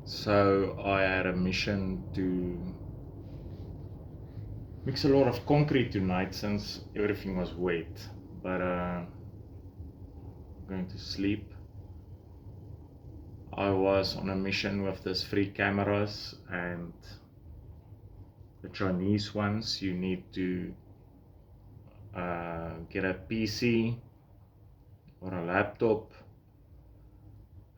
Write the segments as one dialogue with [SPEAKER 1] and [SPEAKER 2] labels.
[SPEAKER 1] So I had a mission to mix a lot of concrete tonight since everything was wet. But I'm going to sleep. I was on a mission with these 3 cameras, and the Chinese ones you need to get a PC or a laptop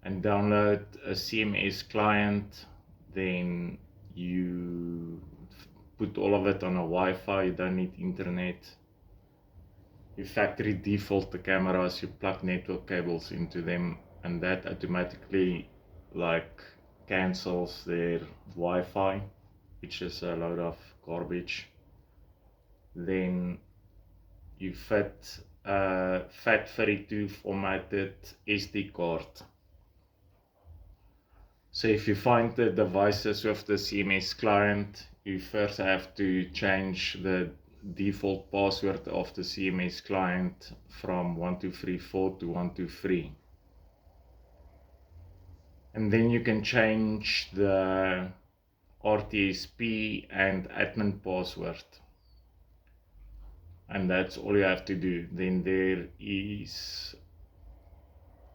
[SPEAKER 1] and download a CMS client. Then you put all of it on a Wi-Fi. You don't need internet. You factory default the cameras, you plug network cables into them, and that automatically cancels their Wi-Fi, which is a load of garbage. Then you fit a FAT32 formatted SD card. So if you find the devices with the CMS client, you first have to change the default password of the CMS client from 1234 to 123. And then you can change the RTSP and admin password. And that's all you have to do. Then there is,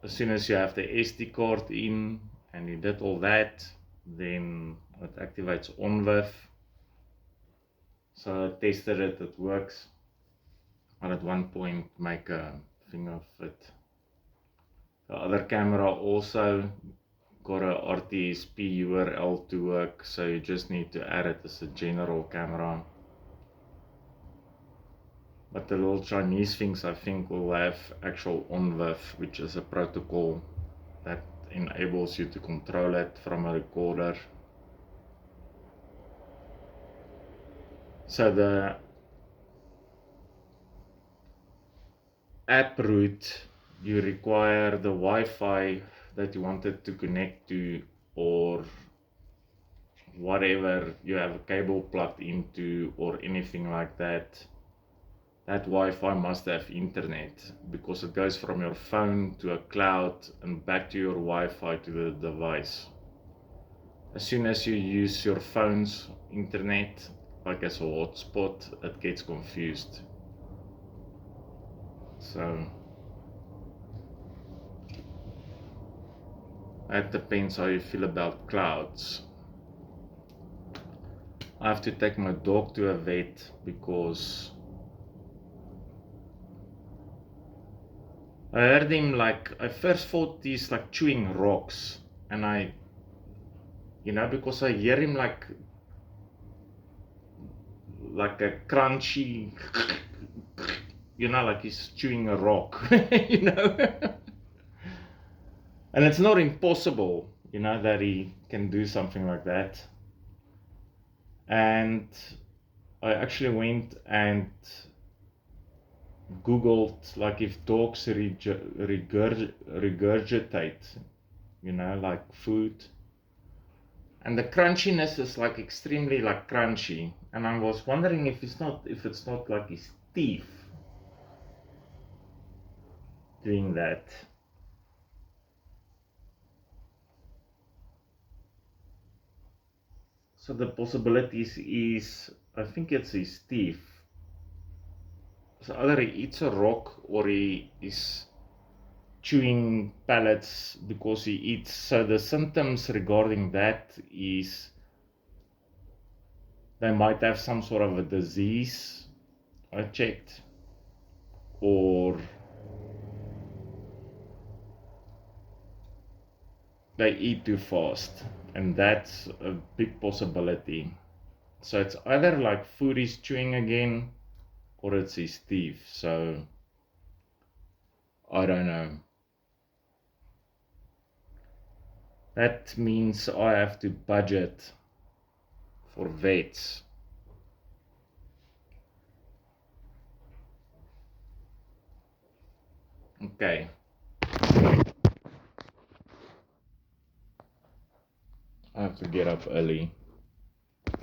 [SPEAKER 1] as soon as you have the SD card in and you did all that, then it activates OnWIF. So I tested it, it works. But at one point make a thing of it. The other camera also got a RTSP URL to work, so you just need to add it as a general camera. But the little Chinese things I think will have actual OnWIF, which is a protocol that enables you to control it from a recorder. So the app root, you require the Wi-Fi that you wanted to connect to, or whatever you have a cable plugged into or anything like that. That Wi-Fi must have internet, because it goes from your phone to a cloud and back to your Wi-Fi to the device. As soon as you use your phone's internet, like as a hotspot, it gets confused. So that depends how you feel about clouds. I have to take my dog to a vet because I heard him I first thought he's chewing rocks, and because I hear him like a crunchy, like he's chewing a rock, And it's not impossible, that he can do something like that. And I actually went and Googled if dogs regurgitate, like food. And the crunchiness is extremely crunchy. And I was wondering if it's not like his teeth doing that. So the possibilities is, I think it's his teeth. So either he eats a rock or he is chewing pellets because he eats. So the symptoms regarding that is they might have some sort of a disease, I checked, or they eat too fast, and that's a big possibility. So it's either food is chewing again or it's his teeth. So I don't know. That means I have to budget for vets. Okay. I have to get up early.